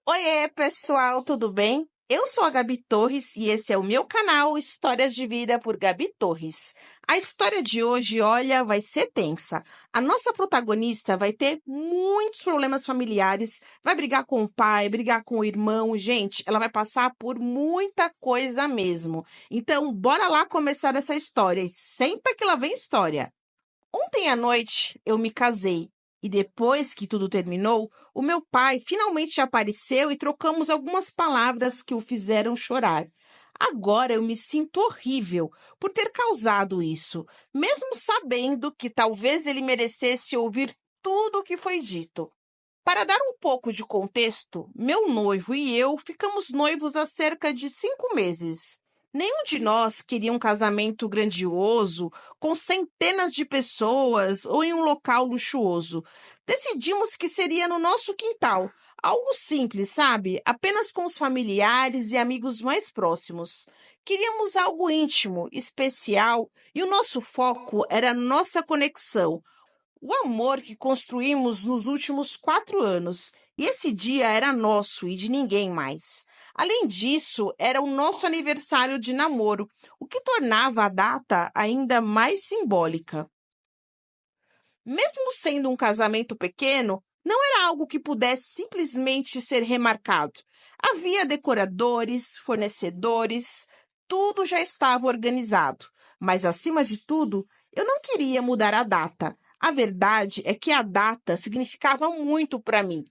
Oiê, pessoal, tudo bem? Eu sou a Gabi Torres e esse é o meu canal Histórias de Vida por Gabi Torres. A história de hoje, olha, vai ser tensa. A nossa protagonista vai ter muitos problemas familiares, vai brigar com o pai, brigar com o irmão. Gente, ela vai passar por muita coisa mesmo. Então, bora lá começar essa história e senta que lá vem história. Ontem à noite eu me casei e depois que tudo terminou, o meu pai finalmente apareceu e trocamos algumas palavras que o fizeram chorar. Agora eu me sinto horrível por ter causado isso, mesmo sabendo que talvez ele merecesse ouvir tudo o que foi dito. Para dar um pouco de contexto, meu noivo e eu ficamos noivos há cerca de 5 meses. Nenhum de nós queria um casamento grandioso, com centenas de pessoas ou em um local luxuoso. Decidimos que seria no nosso quintal, algo simples, sabe? Apenas com os familiares e amigos mais próximos. Queríamos algo íntimo, especial, e o nosso foco era a nossa conexão, o amor que construímos nos últimos 4 anos. E esse dia era nosso e de ninguém mais. Além disso, era o nosso aniversário de namoro, o que tornava a data ainda mais simbólica. Mesmo sendo um casamento pequeno, não era algo que pudesse simplesmente ser remarcado. Havia decoradores, fornecedores, tudo já estava organizado. Mas, acima de tudo, eu não queria mudar a data. A verdade é que a data significava muito para mim.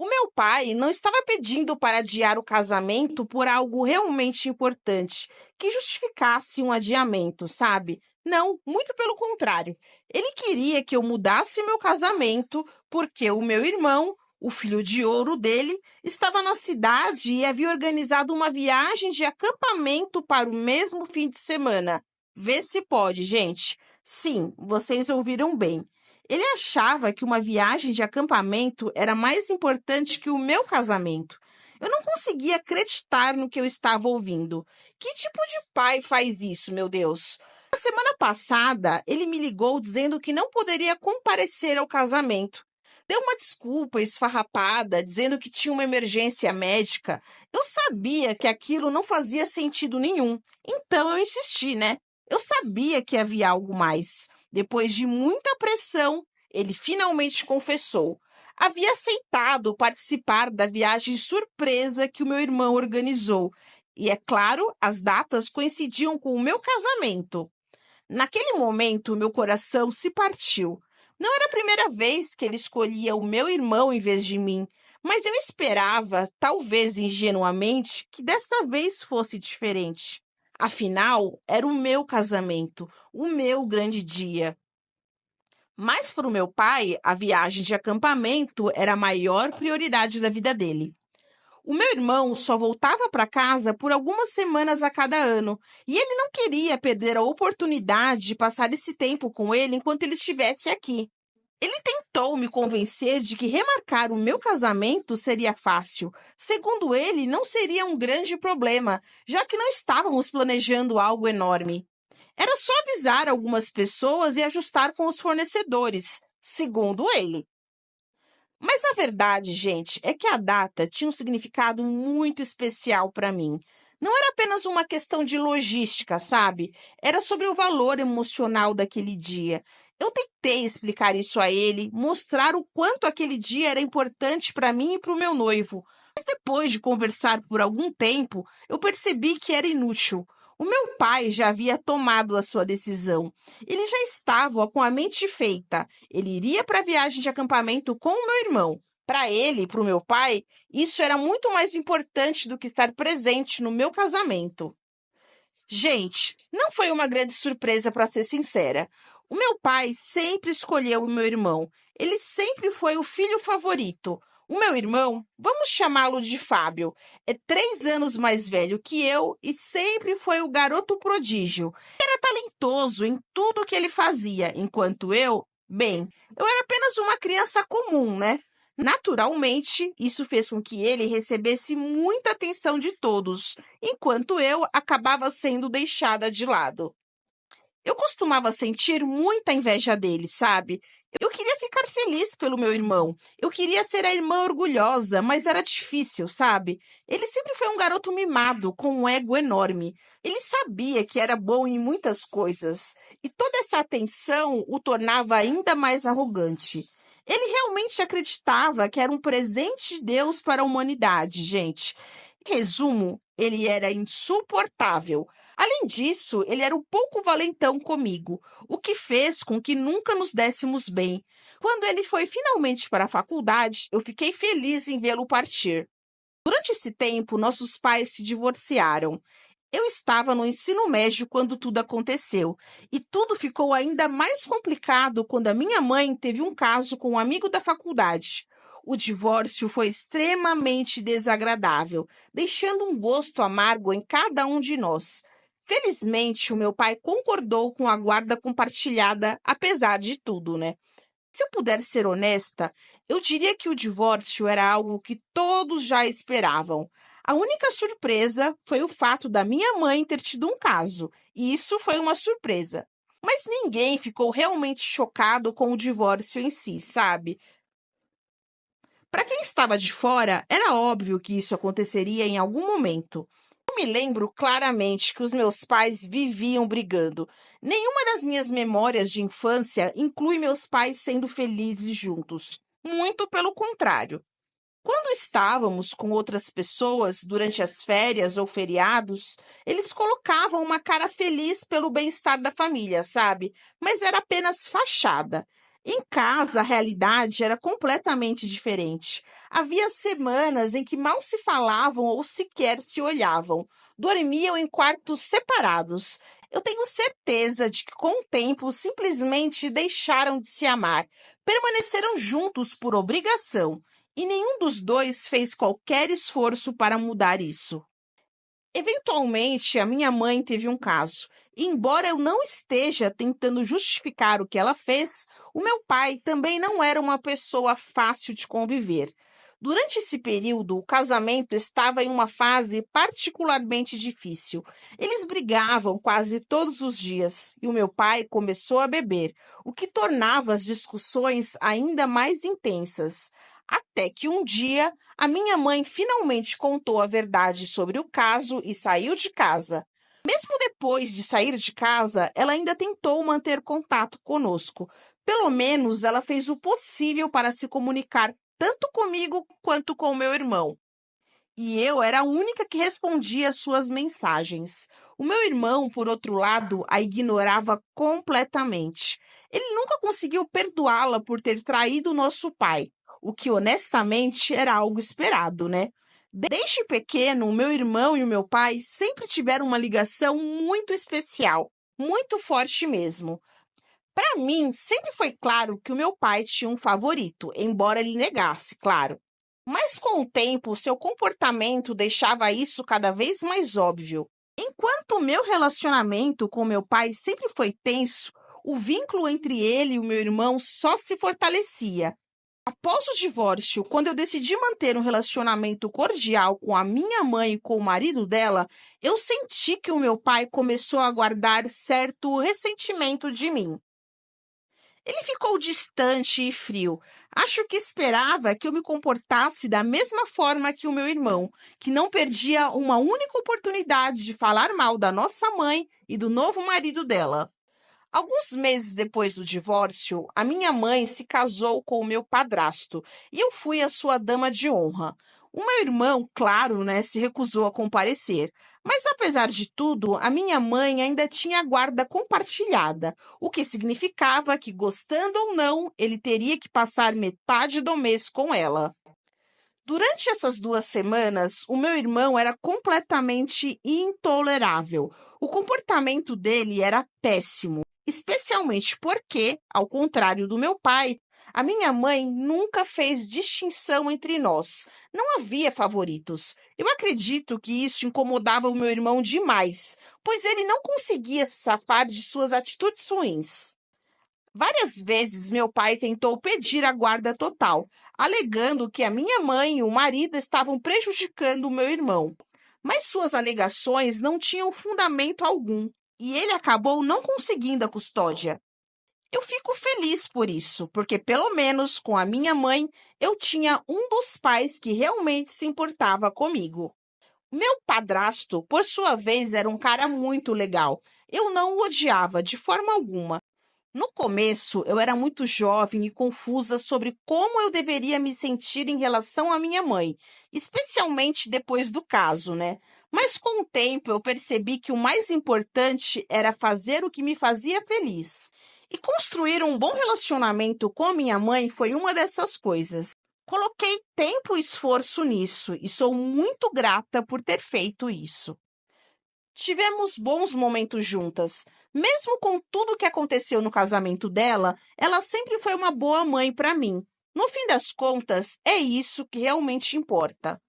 O meu pai não estava pedindo para adiar o casamento por algo realmente importante, que justificasse um adiamento, sabe? Não, muito pelo contrário. Ele queria que eu mudasse meu casamento porque o meu irmão, o filho de ouro dele, estava na cidade e havia organizado uma viagem de acampamento para o mesmo fim de semana. Vê se pode, gente. Sim, vocês ouviram bem. Ele achava que uma viagem de acampamento era mais importante que o meu casamento. Eu não conseguia acreditar no que eu estava ouvindo. Que tipo de pai faz isso, meu Deus? Na semana passada, ele me ligou dizendo que não poderia comparecer ao casamento. Deu uma desculpa esfarrapada, dizendo que tinha uma emergência médica. Eu sabia que aquilo não fazia sentido nenhum. Então eu insisti, né? Eu sabia que havia algo mais. Depois de muita pressão, ele finalmente confessou. Havia aceitado participar da viagem surpresa que o meu irmão organizou. E, é claro, as datas coincidiam com o meu casamento. Naquele momento, meu coração se partiu. Não era a primeira vez que ele escolhia o meu irmão em vez de mim, mas eu esperava, talvez ingenuamente, que desta vez fosse diferente. Afinal, era o meu casamento, o meu grande dia. Mas para o meu pai, a viagem de acampamento era a maior prioridade da vida dele. O meu irmão só voltava para casa por algumas semanas a cada ano, e ele não queria perder a oportunidade de passar esse tempo com ele enquanto ele estivesse aqui. Ele tentou me convencer de que remarcar o meu casamento seria fácil. Segundo ele, não seria um grande problema, já que não estávamos planejando algo enorme. Era só avisar algumas pessoas e ajustar com os fornecedores, segundo ele. Mas a verdade, gente, é que a data tinha um significado muito especial para mim. Não era apenas uma questão de logística, sabe? Era sobre o valor emocional daquele dia. Eu tentei explicar isso a ele, mostrar o quanto aquele dia era importante para mim e para o meu noivo. Mas depois de conversar por algum tempo, eu percebi que era inútil. O meu pai já havia tomado a sua decisão. Ele já estava com a mente feita. Ele iria para a viagem de acampamento com o meu irmão. Para ele, para o meu pai, isso era muito mais importante do que estar presente no meu casamento. Gente, não foi uma grande surpresa, para ser sincera. O meu pai sempre escolheu o meu irmão. Ele sempre foi o filho favorito. O meu irmão, vamos chamá-lo de Fábio, é 3 anos mais velho que eu e sempre foi o garoto prodígio. Era talentoso em tudo que ele fazia, enquanto eu era apenas uma criança comum, né? Naturalmente, isso fez com que ele recebesse muita atenção de todos, enquanto eu acabava sendo deixada de lado. Eu costumava sentir muita inveja dele, sabe? Eu queria ficar feliz pelo meu irmão. Eu queria ser a irmã orgulhosa, mas era difícil, sabe? Ele sempre foi um garoto mimado, com um ego enorme. Ele sabia que era bom em muitas coisas, e toda essa atenção o tornava ainda mais arrogante. Ele realmente acreditava que era um presente de Deus para a humanidade, gente. Em resumo, ele era insuportável. Além disso, ele era um pouco valentão comigo, o que fez com que nunca nos dessemos bem. Quando ele foi finalmente para a faculdade, eu fiquei feliz em vê-lo partir. Durante esse tempo, nossos pais se divorciaram. Eu estava no ensino médio quando tudo aconteceu, e tudo ficou ainda mais complicado quando a minha mãe teve um caso com um amigo da faculdade. O divórcio foi extremamente desagradável, deixando um gosto amargo em cada um de nós. Felizmente, o meu pai concordou com a guarda compartilhada, apesar de tudo, né? Se eu puder ser honesta, eu diria que o divórcio era algo que todos já esperavam. A única surpresa foi o fato da minha mãe ter tido um caso, e isso foi uma surpresa. Mas ninguém ficou realmente chocado com o divórcio em si, sabe? Para quem estava de fora, era óbvio que isso aconteceria em algum momento. Eu me lembro claramente que os meus pais viviam brigando. Nenhuma das minhas memórias de infância inclui meus pais sendo felizes juntos. Muito pelo contrário. Quando estávamos com outras pessoas durante as férias ou feriados, eles colocavam uma cara feliz pelo bem-estar da família, sabe? Mas era apenas fachada. Em casa, a realidade era completamente diferente. Havia semanas em que mal se falavam ou sequer se olhavam. Dormiam em quartos separados. Eu tenho certeza de que, com o tempo, simplesmente deixaram de se amar. Permaneceram juntos por obrigação. E nenhum dos dois fez qualquer esforço para mudar isso. Eventualmente, a minha mãe teve um caso. E embora eu não esteja tentando justificar o que ela fez, o meu pai também não era uma pessoa fácil de conviver. Durante esse período, o casamento estava em uma fase particularmente difícil. Eles brigavam quase todos os dias e o meu pai começou a beber, o que tornava as discussões ainda mais intensas. Até que um dia, a minha mãe finalmente contou a verdade sobre o caso e saiu de casa. Mesmo depois de sair de casa, ela ainda tentou manter contato conosco. Pelo menos ela fez o possível para se comunicar tanto comigo quanto com meu irmão. E eu era a única que respondia às suas mensagens. O meu irmão, por outro lado, a ignorava completamente. Ele nunca conseguiu perdoá-la por ter traído nosso pai, o que honestamente era algo esperado, né? Desde pequeno, o meu irmão e o meu pai sempre tiveram uma ligação muito especial, muito forte mesmo. Para mim, sempre foi claro que o meu pai tinha um favorito, embora ele negasse, claro. Mas com o tempo, seu comportamento deixava isso cada vez mais óbvio. Enquanto o meu relacionamento com meu pai sempre foi tenso, o vínculo entre ele e o meu irmão só se fortalecia. Após o divórcio, quando eu decidi manter um relacionamento cordial com a minha mãe e com o marido dela, eu senti que o meu pai começou a guardar certo ressentimento de mim. Ele ficou distante e frio. Acho que esperava que eu me comportasse da mesma forma que o meu irmão, que não perdia uma única oportunidade de falar mal da nossa mãe e do novo marido dela. Alguns meses depois do divórcio, a minha mãe se casou com o meu padrasto e eu fui a sua dama de honra. O meu irmão, claro, né, se recusou a comparecer. Mas, apesar de tudo, a minha mãe ainda tinha a guarda compartilhada, o que significava que, gostando ou não, ele teria que passar metade do mês com ela. Durante essas 2 semanas, o meu irmão era completamente intolerável. O comportamento dele era péssimo, especialmente porque, ao contrário do meu pai, a minha mãe nunca fez distinção entre nós. Não havia favoritos. Eu acredito que isso incomodava o meu irmão demais, pois ele não conseguia se safar de suas atitudes ruins. Várias vezes meu pai tentou pedir a guarda total, alegando que a minha mãe e o marido estavam prejudicando o meu irmão. Mas suas alegações não tinham fundamento algum. e ele acabou não conseguindo a custódia. Eu fico feliz por isso, porque pelo menos com a minha mãe eu tinha um dos pais que realmente se importava comigo. Meu padrasto, por sua vez, era um cara muito legal. Eu não o odiava de forma alguma. No começo, eu era muito jovem e confusa sobre como eu deveria me sentir em relação à minha mãe, especialmente depois do caso, né? Mas com o tempo eu percebi que o mais importante era fazer o que me fazia feliz. E construir um bom relacionamento com a minha mãe foi uma dessas coisas. Coloquei tempo e esforço nisso e sou muito grata por ter feito isso. Tivemos bons momentos juntas. Mesmo com tudo que aconteceu no casamento dela, ela sempre foi uma boa mãe para mim. No fim das contas, é isso que realmente importa.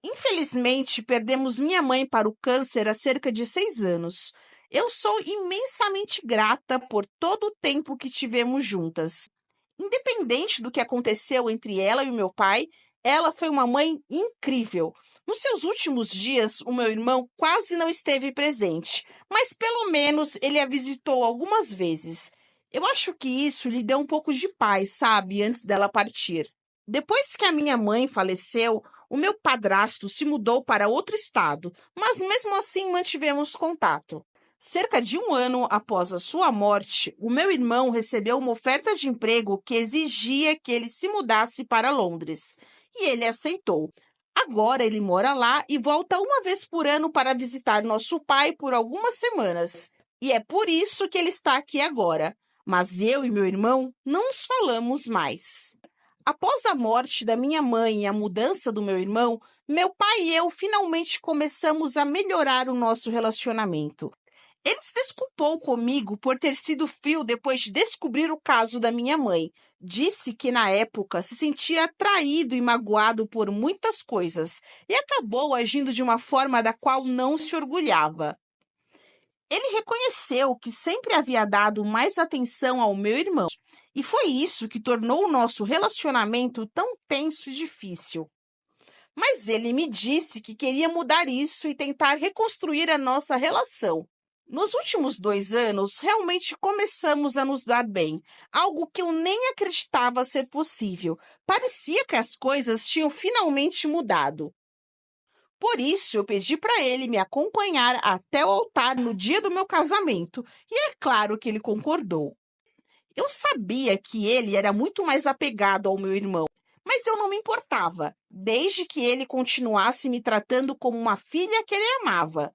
Infelizmente, perdemos minha mãe para o câncer há cerca de 6 anos. Eu sou imensamente grata por todo o tempo que tivemos juntas. Independente do que aconteceu entre ela e o meu pai, ela foi uma mãe incrível. Nos seus últimos dias, o meu irmão quase não esteve presente, mas pelo menos ele a visitou algumas vezes. Eu acho que isso lhe deu um pouco de paz, sabe, antes dela partir. Depois que a minha mãe faleceu, o meu padrasto se mudou para outro estado, mas mesmo assim mantivemos contato. Cerca de um ano após a sua morte, o meu irmão recebeu uma oferta de emprego que exigia que ele se mudasse para Londres, e ele aceitou. Agora ele mora lá e volta uma vez por ano para visitar nosso pai por algumas semanas. E é por isso que ele está aqui agora. Mas eu e meu irmão não nos falamos mais. Após a morte da minha mãe e a mudança do meu irmão, meu pai e eu finalmente começamos a melhorar o nosso relacionamento. Ele se desculpou comigo por ter sido frio depois de descobrir o caso da minha mãe. Disse que na época se sentia traído e magoado por muitas coisas e acabou agindo de uma forma da qual não se orgulhava. Ele reconheceu que sempre havia dado mais atenção ao meu irmão, e foi isso que tornou o nosso relacionamento tão tenso e difícil. Mas ele me disse que queria mudar isso e tentar reconstruir a nossa relação. Nos últimos 2 anos, realmente começamos a nos dar bem, algo que eu nem acreditava ser possível. Parecia que as coisas tinham finalmente mudado. Por isso, eu pedi para ele me acompanhar até o altar no dia do meu casamento, e é claro que ele concordou. Eu sabia que ele era muito mais apegado ao meu irmão, mas eu não me importava, desde que ele continuasse me tratando como uma filha que ele amava.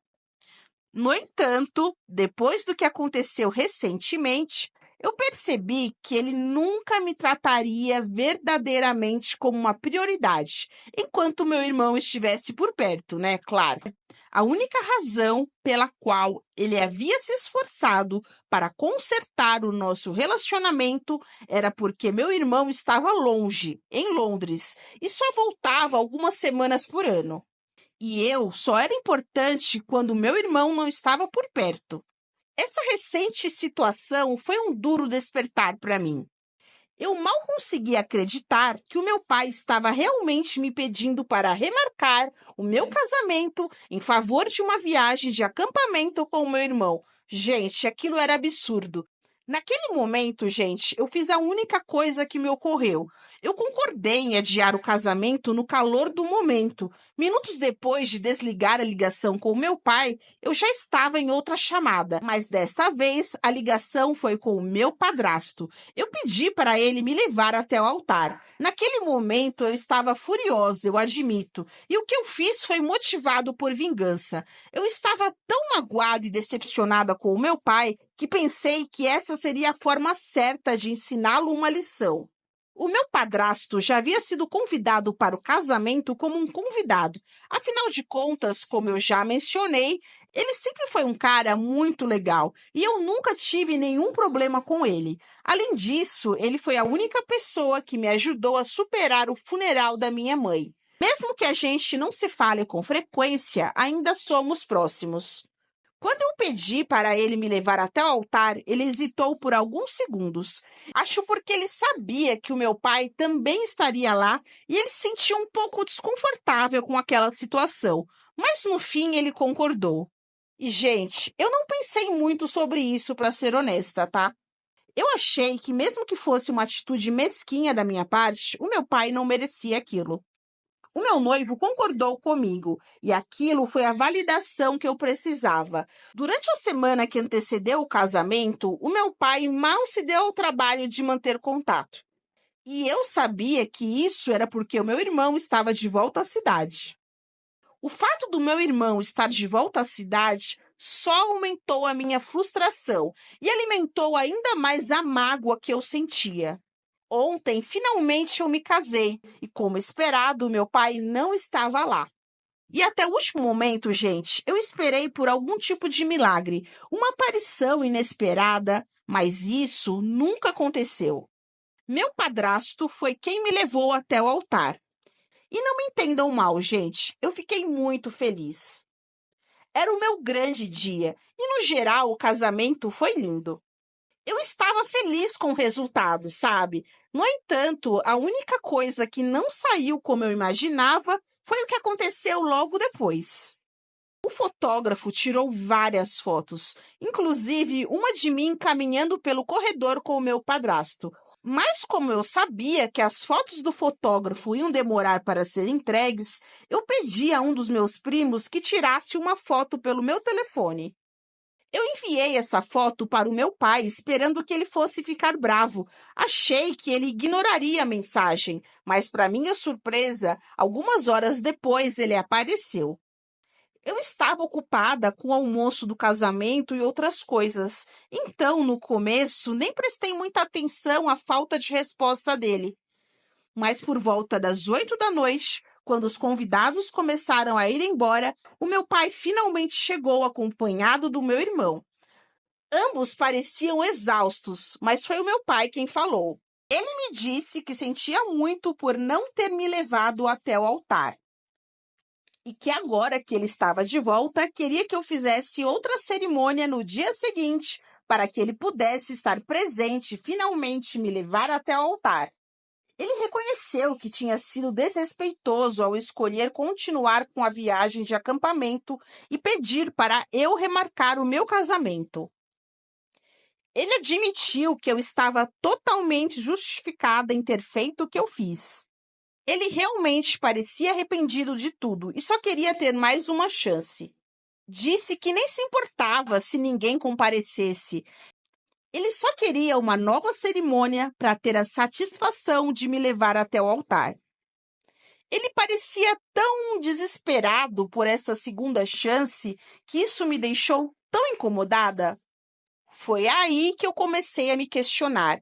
No entanto, depois do que aconteceu recentemente, eu percebi que ele nunca me trataria verdadeiramente como uma prioridade, enquanto meu irmão estivesse por perto, né? Claro. A única razão pela qual ele havia se esforçado para consertar o nosso relacionamento era porque meu irmão estava longe, em Londres, e só voltava algumas semanas por ano. E eu só era importante quando meu irmão não estava por perto. Essa recente situação foi um duro despertar para mim. Eu mal conseguia acreditar que o meu pai estava realmente me pedindo para remarcar o meu casamento em favor de uma viagem de acampamento com o meu irmão. Gente, aquilo era absurdo. Naquele momento, gente, eu fiz a única coisa que me ocorreu. Eu concordei em adiar o casamento no calor do momento. Minutos depois de desligar a ligação com o meu pai, eu já estava em outra chamada, mas desta vez a ligação foi com o meu padrasto. Eu pedi para ele me levar até o altar. Naquele momento eu estava furiosa, eu admito, e o que eu fiz foi motivado por vingança. Eu estava tão magoada e decepcionada com o meu pai que pensei que essa seria a forma certa de ensiná-lo uma lição. O meu padrasto já havia sido convidado para o casamento como um convidado. Afinal de contas, como eu já mencionei, ele sempre foi um cara muito legal e eu nunca tive nenhum problema com ele. Além disso, ele foi a única pessoa que me ajudou a superar o funeral da minha mãe. Mesmo que a gente não se fale com frequência, ainda somos próximos. Quando eu pedi para ele me levar até o altar, ele hesitou por alguns segundos. Acho porque ele sabia que o meu pai também estaria lá e ele se sentia um pouco desconfortável com aquela situação. Mas no fim ele concordou. E, gente, eu não pensei muito sobre isso, para ser honesta, tá? Eu achei que, mesmo que fosse uma atitude mesquinha da minha parte, o meu pai não merecia aquilo. O meu noivo concordou comigo e aquilo foi a validação que eu precisava. Durante a semana que antecedeu o casamento, o meu pai mal se deu ao trabalho de manter contato. E eu sabia que isso era porque o meu irmão estava de volta à cidade. O fato do meu irmão estar de volta à cidade só aumentou a minha frustração e alimentou ainda mais a mágoa que eu sentia. Ontem, finalmente, eu me casei e, como esperado, meu pai não estava lá. E até o último momento, gente, eu esperei por algum tipo de milagre, uma aparição inesperada, mas isso nunca aconteceu. Meu padrasto foi quem me levou até o altar. E não me entendam mal, gente, eu fiquei muito feliz. Era o meu grande dia e, no geral, o casamento foi lindo. Eu estava feliz com o resultado, sabe? No entanto, a única coisa que não saiu como eu imaginava foi o que aconteceu logo depois. O fotógrafo tirou várias fotos, inclusive uma de mim caminhando pelo corredor com o meu padrasto. Mas como eu sabia que as fotos do fotógrafo iam demorar para serem entregues, eu pedi a um dos meus primos que tirasse uma foto pelo meu telefone. Eu enviei essa foto para o meu pai, esperando que ele fosse ficar bravo. Achei que ele ignoraria a mensagem, mas, para minha surpresa, algumas horas depois ele apareceu. Eu estava ocupada com o almoço do casamento e outras coisas, então, no começo, nem prestei muita atenção à falta de resposta dele. Mas por volta das 8 da noite, quando os convidados começaram a ir embora, o meu pai finalmente chegou acompanhado do meu irmão. Ambos pareciam exaustos, mas foi o meu pai quem falou. Ele me disse que sentia muito por não ter me levado até o altar. E que agora que ele estava de volta, queria que eu fizesse outra cerimônia no dia seguinte, para que ele pudesse estar presente e finalmente me levar até o altar. Ele reconheceu que tinha sido desrespeitoso ao escolher continuar com a viagem de acampamento e pedir para eu remarcar o meu casamento. Ele admitiu que eu estava totalmente justificada em ter feito o que eu fiz. Ele realmente parecia arrependido de tudo e só queria ter mais uma chance. Disse que nem se importava se ninguém comparecesse. Ele só queria uma nova cerimônia para ter a satisfação de me levar até o altar. Ele parecia tão desesperado por essa segunda chance que isso me deixou tão incomodada. Foi aí que eu comecei a me questionar.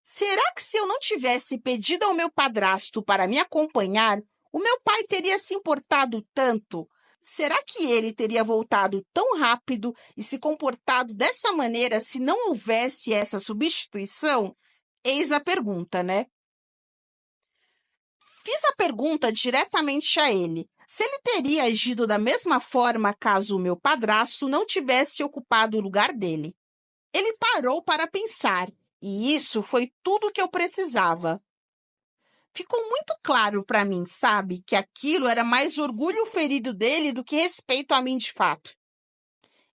Será que se eu não tivesse pedido ao meu padrasto para me acompanhar, o meu pai teria se importado tanto? Será que ele teria voltado tão rápido e se comportado dessa maneira se não houvesse essa substituição? Eis a pergunta, né? Fiz a pergunta diretamente a ele. Se ele teria agido da mesma forma caso o meu padrasto não tivesse ocupado o lugar dele. Ele parou para pensar, e isso foi tudo o que eu precisava. Ficou muito claro para mim, sabe, que aquilo era mais orgulho ferido dele do que respeito a mim de fato.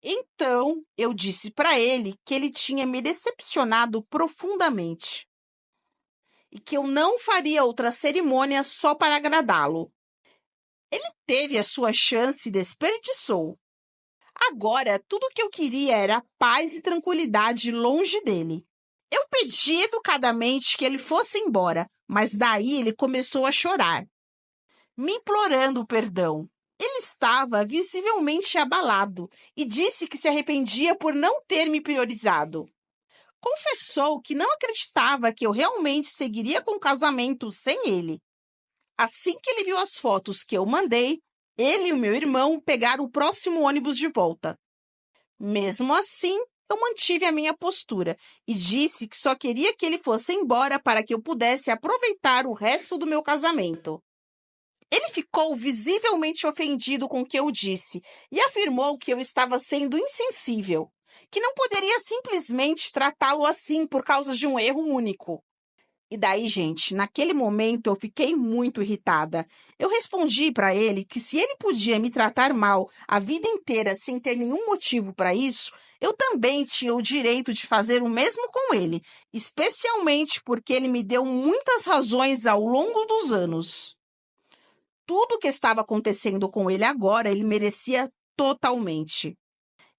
Então, eu disse para ele que ele tinha me decepcionado profundamente e que eu não faria outra cerimônia só para agradá-lo. Ele teve a sua chance e desperdiçou. Agora, tudo o que eu queria era paz e tranquilidade longe dele. Eu pedi educadamente que ele fosse embora, mas daí ele começou a chorar, me implorando perdão. Ele estava visivelmente abalado e disse que se arrependia por não ter me priorizado. Confessou que não acreditava que eu realmente seguiria com o casamento sem ele. Assim que ele viu as fotos que eu mandei, ele e o meu irmão pegaram o próximo ônibus de volta. Mesmo assim, eu mantive a minha postura e disse que só queria que ele fosse embora para que eu pudesse aproveitar o resto do meu casamento. Ele ficou visivelmente ofendido com o que eu disse e afirmou que eu estava sendo insensível, que não poderia simplesmente tratá-lo assim por causa de um erro único. E daí, gente, naquele momento eu fiquei muito irritada. Eu respondi para ele que se ele podia me tratar mal a vida inteira sem ter nenhum motivo para isso, eu também tinha o direito de fazer o mesmo com ele, especialmente porque ele me deu muitas razões ao longo dos anos. Tudo o que estava acontecendo com ele agora, ele merecia totalmente.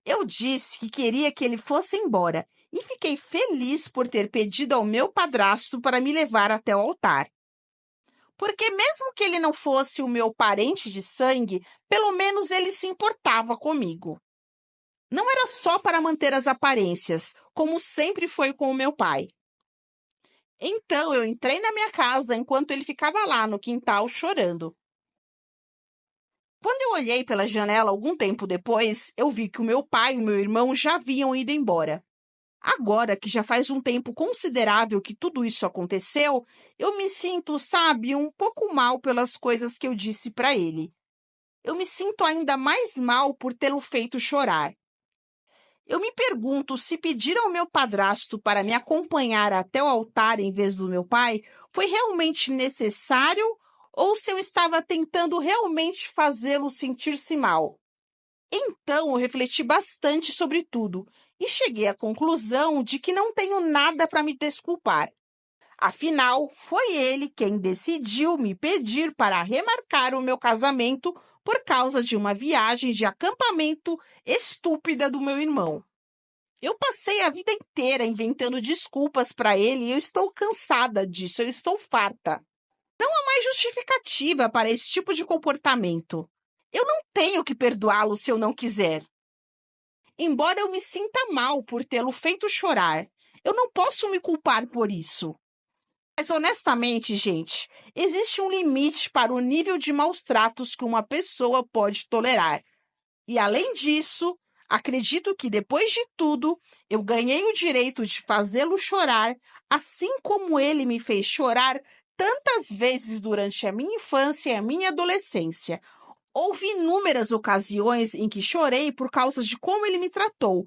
Eu disse que queria que ele fosse embora e fiquei feliz por ter pedido ao meu padrasto para me levar até o altar. Porque mesmo que ele não fosse o meu parente de sangue, pelo menos ele se importava comigo. Não era só para manter as aparências, como sempre foi com o meu pai. Então eu entrei na minha casa enquanto ele ficava lá no quintal chorando. Quando eu olhei pela janela algum tempo depois, eu vi que o meu pai e o meu irmão já haviam ido embora. Agora que já faz um tempo considerável que tudo isso aconteceu, eu me sinto, sabe, um pouco mal pelas coisas que eu disse para ele. Eu me sinto ainda mais mal por tê-lo feito chorar. Eu me pergunto se pedir ao meu padrasto para me acompanhar até o altar em vez do meu pai foi realmente necessário ou se eu estava tentando realmente fazê-lo sentir-se mal. Então, eu refleti bastante sobre tudo e cheguei à conclusão de que não tenho nada para me desculpar. Afinal, foi ele quem decidiu me pedir para remarcar o meu casamento por causa de uma viagem de acampamento estúpida do meu irmão. Eu passei a vida inteira inventando desculpas para ele e eu estou cansada disso, eu estou farta. Não há mais justificativa para esse tipo de comportamento. Eu não tenho que perdoá-lo se eu não quiser. Embora eu me sinta mal por tê-lo feito chorar, eu não posso me culpar por isso. Mas honestamente, gente, existe um limite para o nível de maus tratos que uma pessoa pode tolerar. E além disso, acredito que depois de tudo, eu ganhei o direito de fazê-lo chorar, assim como ele me fez chorar tantas vezes durante a minha infância e a minha adolescência. Houve inúmeras ocasiões em que chorei por causa de como ele me tratou,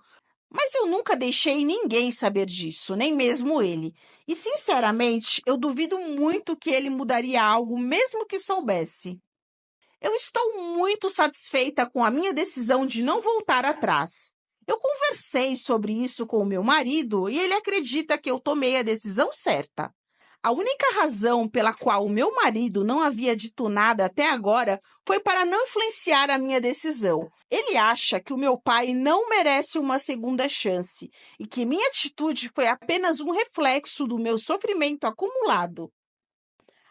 mas eu nunca deixei ninguém saber disso, nem mesmo ele. E, sinceramente, eu duvido muito que ele mudaria algo, mesmo que soubesse. Eu estou muito satisfeita com a minha decisão de não voltar atrás. Eu conversei sobre isso com o meu marido e ele acredita que eu tomei a decisão certa. A única razão pela qual o meu marido não havia dito nada até agora foi para não influenciar a minha decisão. Ele acha que o meu pai não merece uma segunda chance e que minha atitude foi apenas um reflexo do meu sofrimento acumulado.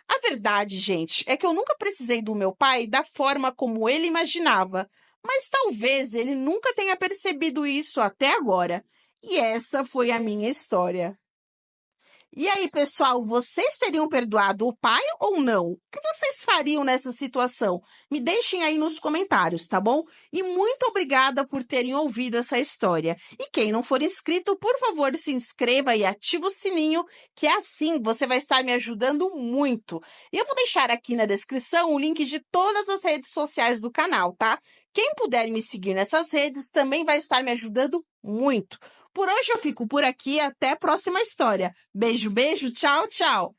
A verdade, gente, é que eu nunca precisei do meu pai da forma como ele imaginava, mas talvez ele nunca tenha percebido isso até agora. E essa foi a minha história. E aí, pessoal, vocês teriam perdoado o pai ou não? O que vocês fariam nessa situação? Me deixem aí nos comentários, tá bom? E muito obrigada por terem ouvido essa história. E quem não for inscrito, por favor, se inscreva e ative o sininho, que assim você vai estar me ajudando muito. E eu vou deixar aqui na descrição o link de todas as redes sociais do canal, tá? Quem puder me seguir nessas redes também vai estar me ajudando muito. Por hoje eu fico por aqui, até a próxima história. Beijo, beijo, tchau, tchau!